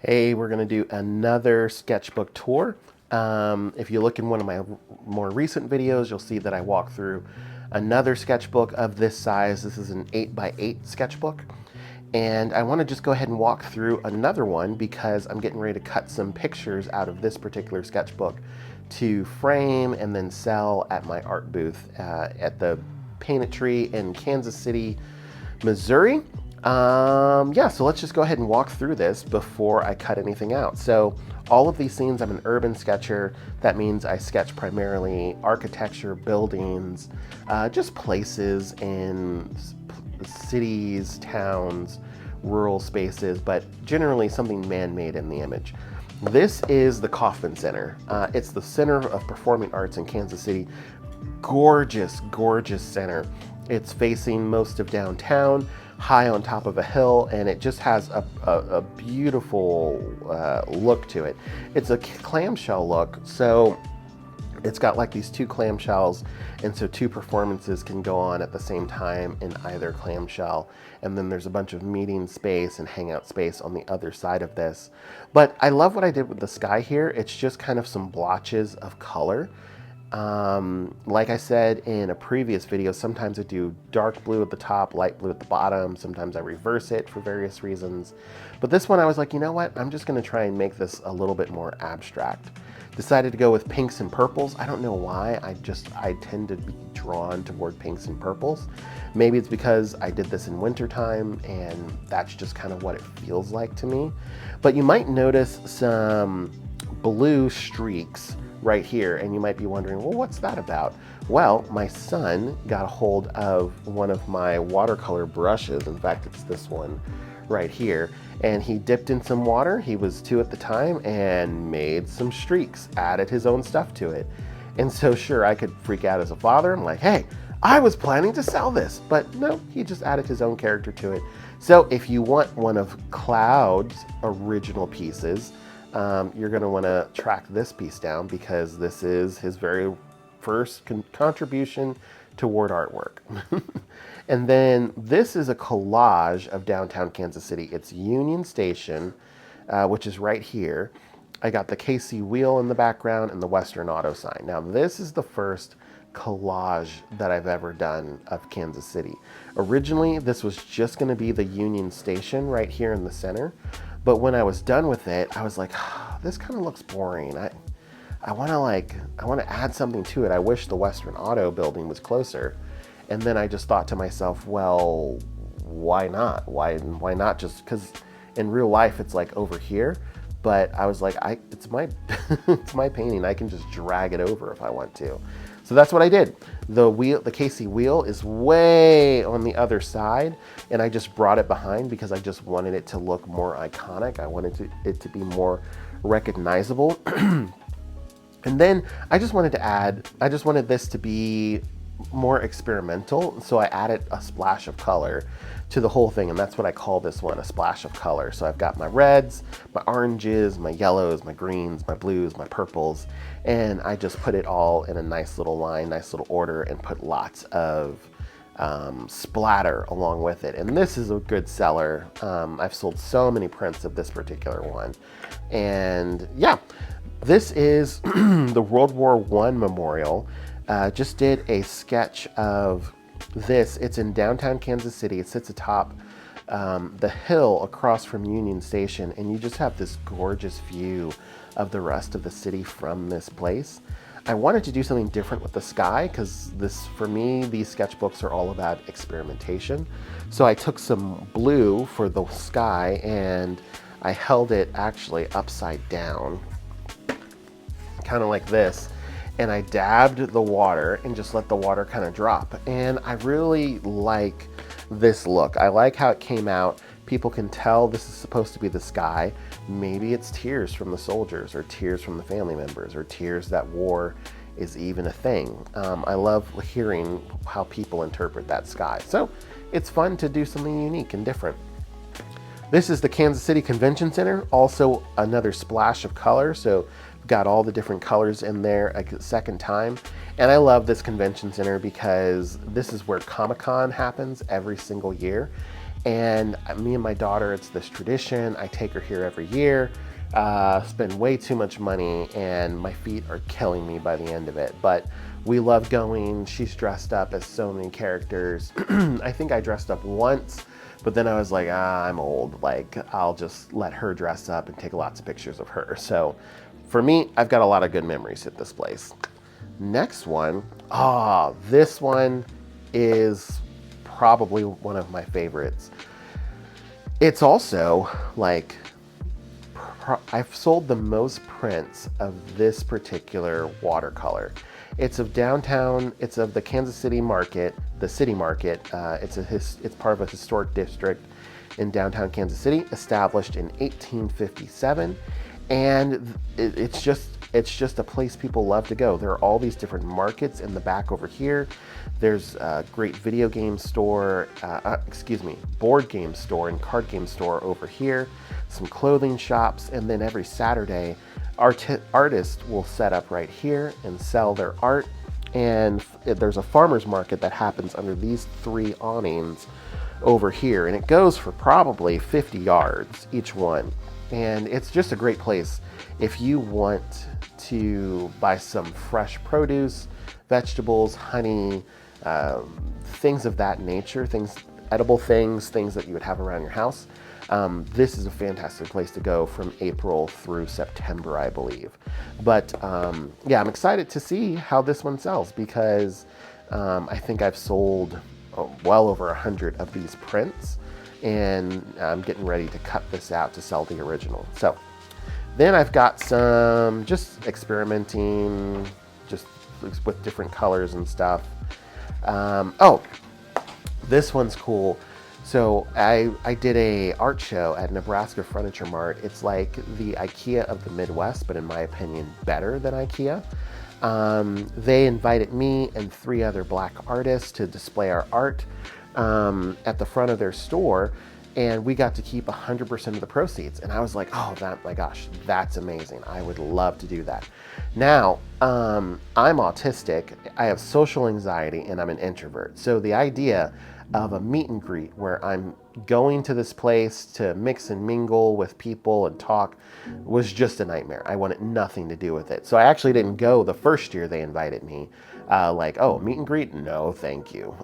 Hey, we're going to do another sketchbook tour. If you look in one of my more recent videos, you'll see that I walk through another sketchbook of this size. This is an 8x8 sketchbook. And I want to just go ahead and walk through another one because I'm getting ready to cut some pictures out of this particular sketchbook to frame and then sell at my art booth at the Painted Tree in Kansas City, Missouri. Yeah, so let's just go ahead and walk through this before I cut anything out. So all of these scenes, I'm an urban sketcher. That means I sketch primarily architecture, buildings, just places in cities, towns, rural spaces, but generally something man-made in the image. This is the Kauffman Center. It's the Center of Performing Arts in Kansas City. Gorgeous, gorgeous center. It's facing most of downtown, high on top of a hill, and it just has a beautiful look to it. It's a clamshell look, so it's got like these two clamshells, and so two performances can go on at the same time in either clamshell. And then there's a bunch of meeting space and hangout space on the other side of this. But I love what I did with the sky here. It's just kind of some blotches of color. Like I said in a previous video, sometimes I do dark blue at the top, light blue at the bottom. Sometimes I reverse it for various reasons. But this one I was like, you know what? I'm just going to try and make this a little bit more abstract. Decided to go with pinks and purples. I don't know why. I tend to be drawn toward pinks and purples. Maybe it's because I did this in wintertime and that's just kind of what it feels like to me. But you might notice some blue streaks right here, and you might be wondering, well, what's that about? Well, my son got a hold of one of my watercolor brushes. In fact, it's this one right here, and he dipped in some water. He was 2 at the time and made some streaks, added his own stuff to it. And so sure, I could freak out as a father. I'm like, hey, I was planning to sell this, but no, he just added his own character to it. So if you want one of Cloud's original pieces, you're going to want to track this piece down because this is his very first contribution toward artwork. And then this is a collage of downtown Kansas City. It's Union Station, which is right here. I got the KC wheel in the background and the Western Auto sign. Now this is the first collage that I've ever done of Kansas City. Originally, this was just going to be the Union Station right here in the center. But when I was done with it, I was like, oh, this kind of looks boring. I want to add something to it. I wish the Western Auto building was closer. And then I just thought to myself, well, why not? Why not just, because in real life it's like over here, but I was like, it's my it's my painting. I can just drag it over if I want to. So that's what I did. The KC wheel is way on the other side, and I just brought it behind because I just wanted it to look more iconic. I wanted it to be more recognizable. And then I just wanted this to be more experimental, so I added a splash of color to the whole thing, and that's what I call this one, a splash of color. So I've got my reds, my oranges, my yellows, my greens, my blues, my purples, and I just put it all in a nice little line, nice little order, and put lots of splatter along with it. And this is a good seller. I've sold so many prints of this particular one. And yeah, this is the World War I memorial. Just did a sketch of this. It's in downtown Kansas City. It sits atop the hill across from Union Station, and you just have this gorgeous view of the rest of the city from this place. I wanted to do something different with the sky because for me, these sketchbooks are all about experimentation. So I took some blue for the sky and I held it actually upside down, kind of like this. And I dabbed the water and just let the water kind of drop. And I really like this look. I like how it came out. People can tell this is supposed to be the sky. Maybe it's tears from the soldiers or tears from the family members or tears that war is even a thing. I love hearing how people interpret that sky. So it's fun to do something unique and different. This is the Kansas City Convention Center, also another splash of color. So got all the different colors in there a second time. And I love this convention center because this is where Comic-Con happens every single year. And me and my daughter, it's this tradition. I take her here every year, spend way too much money, and my feet are killing me by the end of it. But we love going. She's dressed up as so many characters. I think I dressed up once, but then I was like, I'm old. Like, I'll just let her dress up and take lots of pictures of her. So for me, I've got a lot of good memories at this place. Next one, this one is probably one of my favorites. It's also like, I've sold the most prints of this particular watercolor. It's of downtown, it's of the Kansas City market, the city market. It's part of a historic district in downtown Kansas City, established in 1857. And it's just a place people love to go. There are all these different markets in the back over here. There's a great video game store, board game store and card game store over here, some clothing shops, and then every Saturday, artists will set up right here and sell their art. And there's a farmer's market that happens under these 3 awnings over here, and it goes for probably 50 yards each one. And it's just a great place if you want to buy some fresh produce, vegetables, honey, things of that nature, edible things that you would have around your house. This is a fantastic place to go from April through September, I believe. But yeah, I'm excited to see how this one sells, because I think I've sold well over 100 of these prints, and I'm getting ready to cut this out to sell the original. So then I've got some just experimenting just with different colors and stuff. This one's cool. So I did a art show at Nebraska Furniture Mart. It's like the IKEA of the Midwest, but in my opinion, better than IKEA. They invited me and 3 other Black artists to display our art at the front of their store, and we got to keep 100% of the proceeds. And I was like, oh, my gosh, that's amazing. I would love to do that. Now, I'm autistic, I have social anxiety, and I'm an introvert. So the idea of a meet and greet where I'm going to this place to mix and mingle with people and talk was just a nightmare. I wanted nothing to do with it. So I actually didn't go the first year they invited me. Meet and greet? No, thank you.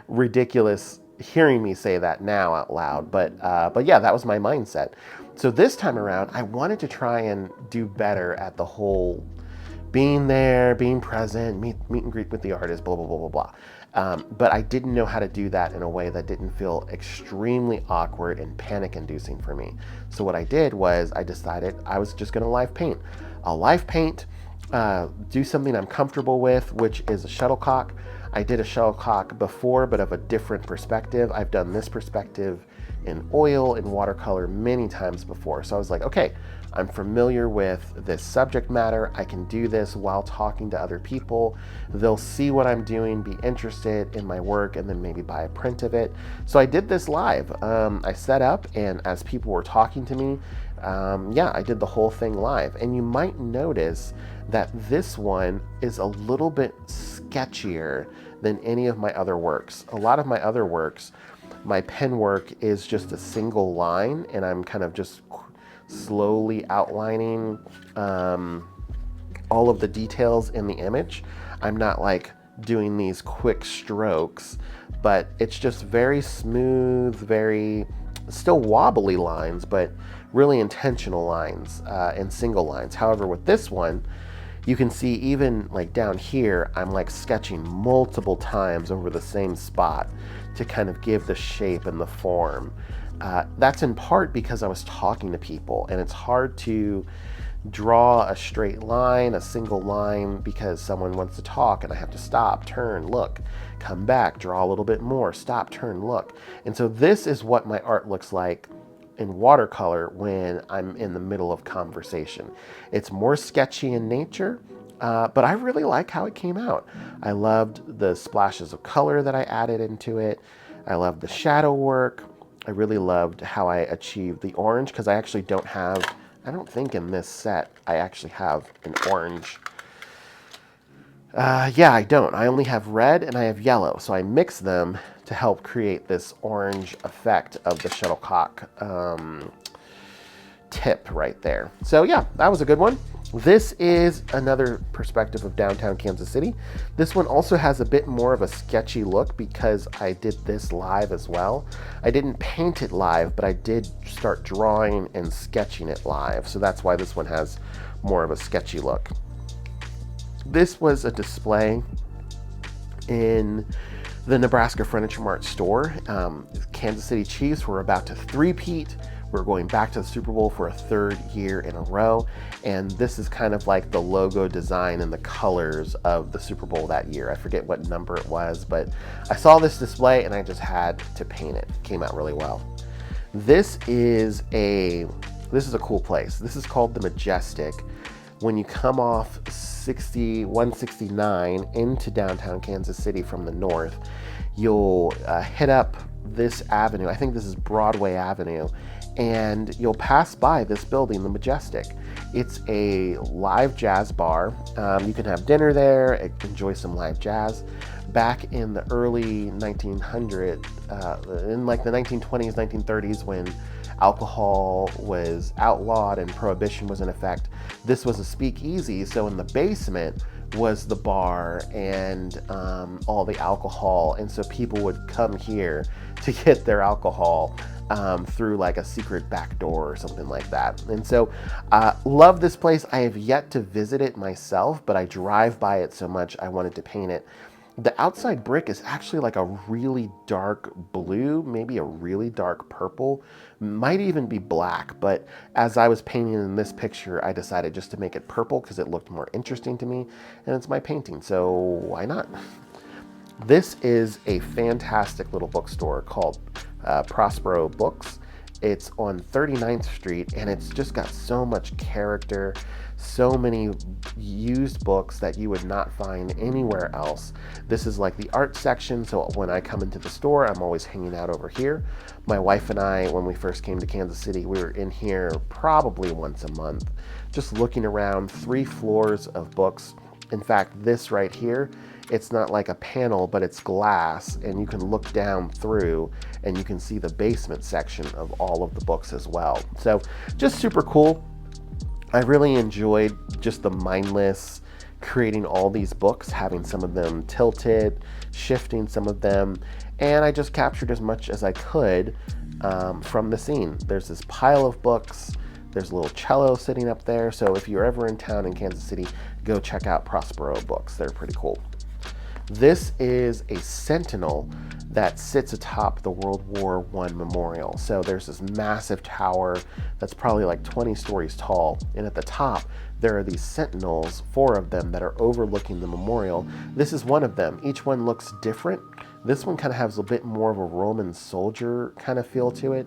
Ridiculous hearing me say that now out loud. But yeah, that was my mindset. So this time around, I wanted to try and do better at the whole being there, being present, meet and greet with the artist, blah, blah, blah, blah, blah. But I didn't know how to do that in a way that didn't feel extremely awkward and panic-inducing for me. So what I did was I decided I was just going to live paint. I'll live paint, do something I'm comfortable with, which is a shuttlecock. I did a shuttlecock before, but of a different perspective. I've done this perspective in oil and watercolor many times before. So I was like, okay, I'm familiar with this subject matter. I can do this while talking to other people. They'll see what I'm doing, be interested in my work, and then maybe buy a print of it. So I did this live. I set up, and as people were talking to me, I did the whole thing live. And you might notice that this one is a little bit sketchier than any of my other works. A lot of my other works, my pen work is just a single line, and I'm kind of just slowly outlining all of the details in the image. I'm not like doing these quick strokes, but it's just very smooth, very still wobbly lines, but really intentional lines and single lines. However, with this one, you can see even like down here, I'm like sketching multiple times over the same spot to kind of give the shape and the form. That's in part because I was talking to people, and it's hard to draw a straight line, a single line, because someone wants to talk and I have to stop, turn, look, come back, draw a little bit more, stop, turn, look. And so this is what my art looks like in watercolor when I'm in the middle of conversation. It's more sketchy in nature, but I really like how it came out. I loved the splashes of color that I added into it. I loved the shadow work. I really loved how I achieved the orange, because I actually I don't think in this set I actually have an orange. Yeah, I don't. I only have red and I have yellow. So I mix them to help create this orange effect of the shuttlecock tip right there. So yeah, that was a good one. This is another perspective of downtown Kansas City. This one also has a bit more of a sketchy look because I did this live as well. I didn't paint it live, but I did start drawing and sketching it live. So that's why this one has more of a sketchy look. This was a display in the Nebraska Furniture Mart store. Kansas City Chiefs were about to three-peat. We're going back to the Super Bowl for a third year in a row. And this is kind of like the logo design and the colors of the Super Bowl that year. I forget what number it was, but I saw this display and I just had to paint it. It came out really well. This is a cool place. This is called the Majestic. When you come off 169 into downtown Kansas City from the north, you'll hit up this avenue. I think this is Broadway Avenue, and you'll pass by this building, the Majestic. It's a live jazz bar. You can have dinner there, enjoy some live jazz. Back in the early 1900s, in like the 1920s, 1930s, when alcohol was outlawed and prohibition was in effect, this was a speakeasy. So in the basement was the bar and all the alcohol, and so people would come here to get their alcohol through like a secret back door or something like that. And so love this place. I have yet to visit it myself, but I drive by it so much I wanted to paint it. The outside brick is actually like a really dark blue, maybe a really dark purple, might even be black, but as I was painting in this picture, I decided just to make it purple because it looked more interesting to me, and it's my painting, so why not? This is a fantastic little bookstore called Prospero Books. It's on 39th Street, and it's just got so much character, so many used books that you would not find anywhere else. This is like the art section, so when I come into the store, I'm always hanging out over here. My wife and I, when we first came to Kansas City, we were in here probably once a month, just looking around, 3 floors of books. In fact, this right here, it's not like a panel, but it's glass, and you can look down through and you can see the basement section of all of the books as well. So just super cool. I really enjoyed just the mindless creating all these books, having some of them tilted, shifting some of them, and I just captured as much as I could from the scene. There's this pile of books. There's a little cello sitting up there. So if you're ever in town in Kansas City, go check out Prospero Books. They're pretty cool. This is a sentinel that sits atop the World War I memorial. So there's this massive tower that's probably like 20 stories tall, and at the top there are these sentinels, 4 of them, that are overlooking the memorial. This is one of them. Each one looks different. This one kind of has a bit more of a Roman soldier kind of feel to it,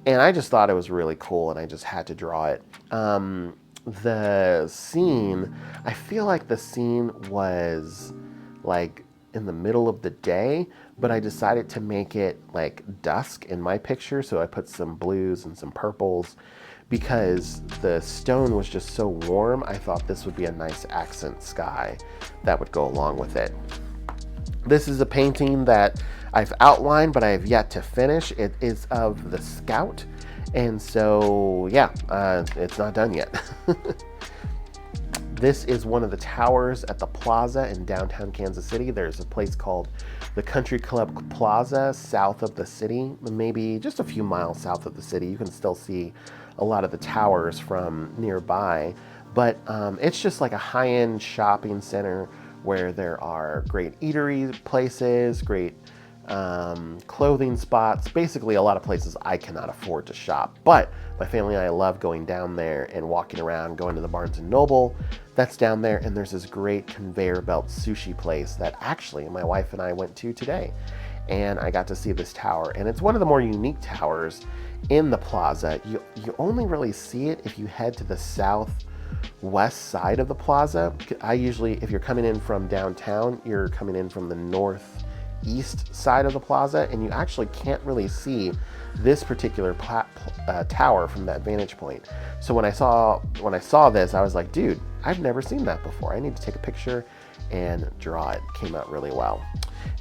and I just thought it was really cool, and I just had to draw it. The scene, I feel like the scene was like in the middle of the day, but I decided to make it like dusk in my picture, so I put some blues and some purples because the stone was just so warm. I thought this would be a nice accent sky that would go along with it. This is a painting that I've outlined, but I have yet to finish. It is of the Scout, and so yeah, it's not done yet. This is one of the towers at the plaza in downtown Kansas City. There's a place called the Country Club Plaza south of the city, maybe just a few miles south of the city. You can still see a lot of the towers from nearby, but it's just like a high-end shopping center where there are great eatery places, great clothing spots, basically a lot of places I cannot afford to shop. But my family and I love going down there and walking around, going to the Barnes & Noble that's down there, and there's this great conveyor belt sushi place that actually my wife and I went to today, and I got to see this tower, and it's one of the more unique towers in the plaza. You only really see it if you head to the southwest side of the plaza. I usually, if you're coming in from downtown, you're coming in from the northeast side of the plaza, and you actually can't really see this particular tower from that vantage point. So when I saw this, I was like, dude, I've never seen that before. I need to take a picture and draw it. Came out really well.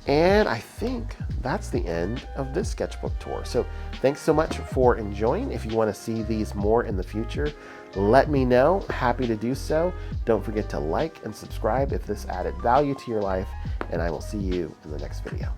And I think that's the end of this sketchbook tour. So thanks so much for enjoying. If you want to see these more in the future, let me know. Happy to do so. Don't forget to like and subscribe if this added value to your life, and I will see you in the next video.